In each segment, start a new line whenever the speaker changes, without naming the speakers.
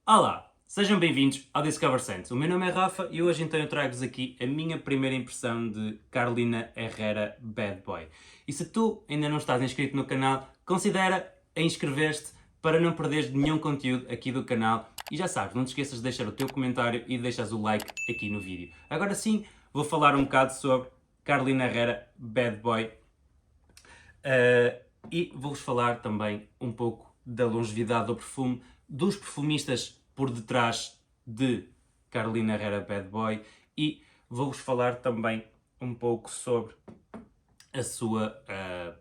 Olá, sejam bem-vindos ao Discover Sense. O meu nome é Rafa e hoje então eu trago-vos aqui a minha primeira impressão de Carolina Herrera Bad Boy. E se tu ainda não estás inscrito no canal, considera inscrever-te para não perderes nenhum conteúdo aqui do canal. E já sabes, não te esqueças de deixar o teu comentário e de deixares o like aqui no vídeo. Agora sim, vou falar um bocado sobre Carolina Herrera Bad Boy. E vou-vos falar também um pouco da longevidade do perfume, dos perfumistas por detrás de Carolina Herrera Bad Boy e vou-vos falar também um pouco sobre a sua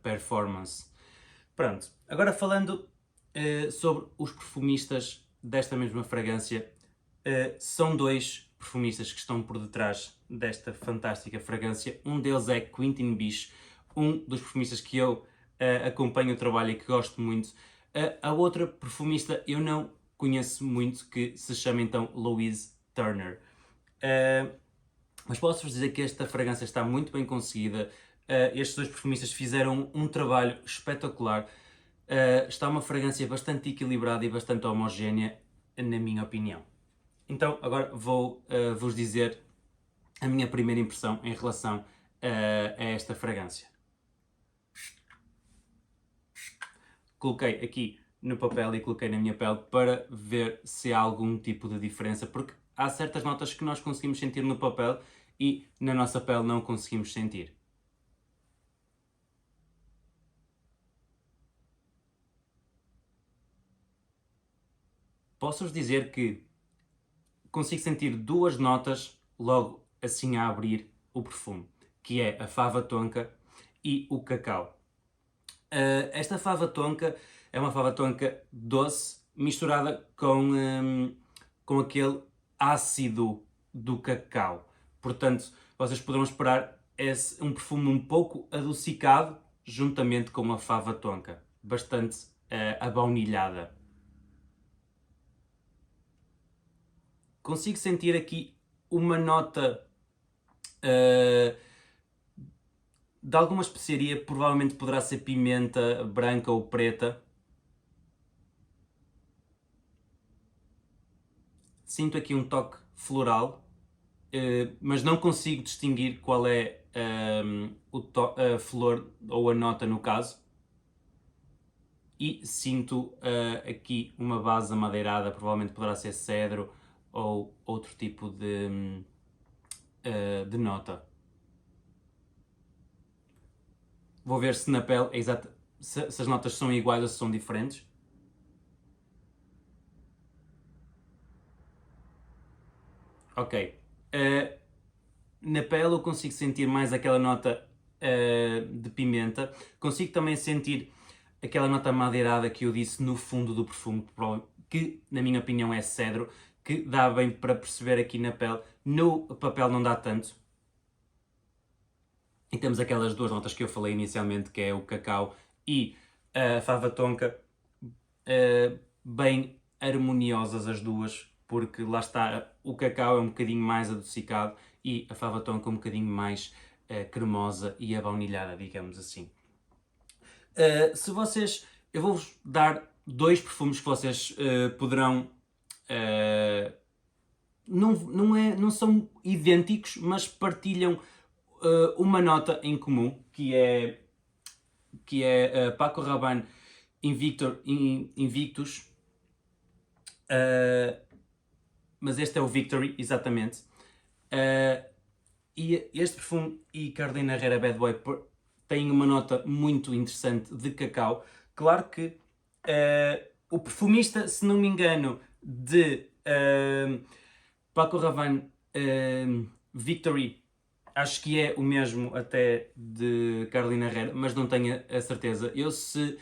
performance. Pronto, agora falando sobre os perfumistas desta mesma fragrância, são dois perfumistas que estão por detrás desta fantástica fragrância. Um deles é Quentin Biche, um dos perfumistas que eu acompanho o trabalho e que gosto muito. A outra perfumista eu não conheço muito, que se chama então Louise Turner. Mas posso-vos dizer que esta fragrância está muito bem conseguida. Estes dois perfumistas fizeram um trabalho espetacular. Está uma fragrância bastante equilibrada e bastante homogénea, na minha opinião. Então, agora vou-vos dizer a minha primeira impressão em relação a esta fragrância. Coloquei aqui no papel e coloquei na minha pele para ver se há algum tipo de diferença, porque há certas notas que nós conseguimos sentir no papel e na nossa pele não conseguimos sentir. Posso-vos dizer que consigo sentir duas notas logo assim a abrir o perfume, que é a fava tonka e o cacau. Esta fava tonka é uma fava tonka doce misturada com aquele ácido do cacau. Portanto, vocês poderão esperar um perfume um pouco adocicado juntamente com a fava tonka, bastante abaunilhada. Consigo sentir aqui uma nota de alguma especiaria, provavelmente poderá ser pimenta branca ou preta. Sinto aqui um toque floral, mas não consigo distinguir qual é a flor ou a nota no caso. E sinto aqui uma base amadeirada, provavelmente poderá ser cedro ou outro tipo de nota. Vou ver se na pele é se as notas são iguais ou se são diferentes. Ok. Na pele eu consigo sentir mais aquela nota de pimenta. Consigo também sentir aquela nota madeirada que eu disse no fundo do perfume, que na minha opinião é cedro, que dá bem para perceber aqui na pele. No papel não dá tanto. E temos aquelas duas notas que eu falei inicialmente, que é o cacau e a fava tonka, bem harmoniosas as duas, porque lá está, o cacau é um bocadinho mais adocicado e a fava tonka um bocadinho mais cremosa e abaunilhada, digamos assim. Se vocês, eu vou-vos dar dois perfumes que vocês poderão não são idênticos, mas partilham uma nota em comum, que é Paco Rabanne Invictus, mas este é o Victory, exatamente. E este perfume e Carolina Herrera Bad Boy têm uma nota muito interessante de cacau. Claro que o perfumista, se não me engano, de Paco Rabanne Victory, acho que é o mesmo até de Carolina Herrera, mas não tenho a certeza. Eu se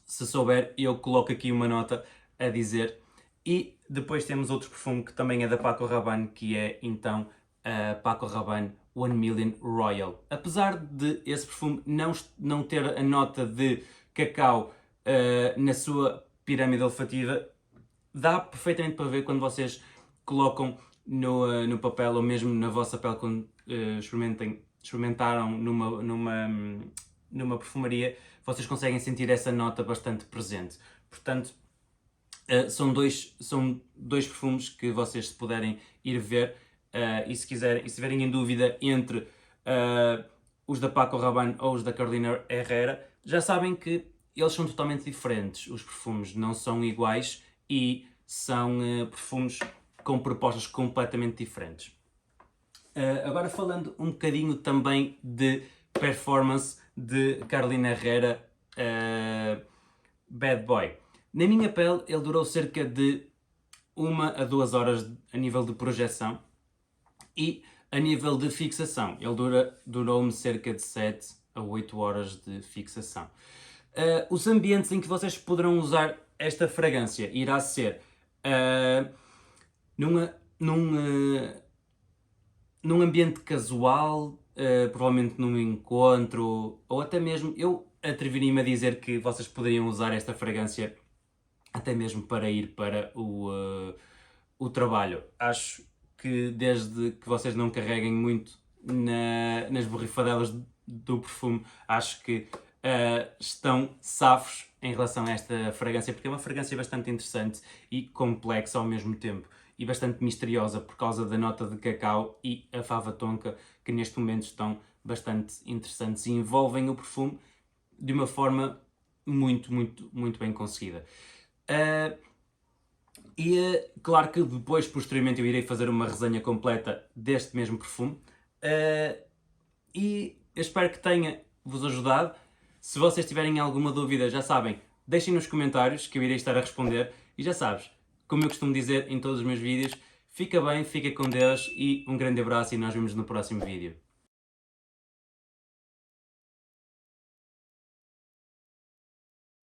souber, eu coloco aqui uma nota a dizer. E depois temos outro perfume que também é da Paco Rabanne, que é então a Paco Rabanne 1 Million Royal. Apesar de esse perfume não ter a nota de cacau na sua pirâmide olfativa, dá perfeitamente para ver quando vocês colocam no papel ou mesmo na vossa pele quando experimentaram numa perfumaria, vocês conseguem sentir essa nota bastante presente. Portanto, São dois perfumes que vocês se puderem ir ver, e se tiverem em dúvida entre os da Paco Rabanne ou os da Carolina Herrera, já sabem que eles são totalmente diferentes. Os perfumes não são iguais e são perfumes com propostas completamente diferentes. Agora falando um bocadinho também de performance de Carolina Herrera Bad Boy. Na minha pele ele durou cerca de 1 a 2 horas a nível de projeção e a nível de fixação ele durou-me cerca de 7 a 8 horas de fixação. Os ambientes em que vocês poderão usar esta fragrância irá ser num ambiente casual, provavelmente num encontro, ou até mesmo, eu atreveria-me a dizer que vocês poderiam usar esta fragrância até mesmo para ir para o trabalho. Acho que desde que vocês não carreguem muito nas borrifadelas do perfume, acho que estão safos em relação a esta fragrância, porque é uma fragrância bastante interessante e complexa ao mesmo tempo, e bastante misteriosa por causa da nota de cacau e a fava tonka, que neste momento estão bastante interessantes e envolvem o perfume de uma forma muito, muito, muito bem conseguida. Claro que depois, posteriormente, eu irei fazer uma resenha completa deste mesmo perfume, e eu espero que tenha-vos ajudado. Se vocês tiverem alguma dúvida, já sabem, deixem nos comentários que eu irei estar a responder. E já sabes, como eu costumo dizer em todos os meus vídeos, fica bem, fica com Deus e um grande abraço e nós vemos no próximo vídeo.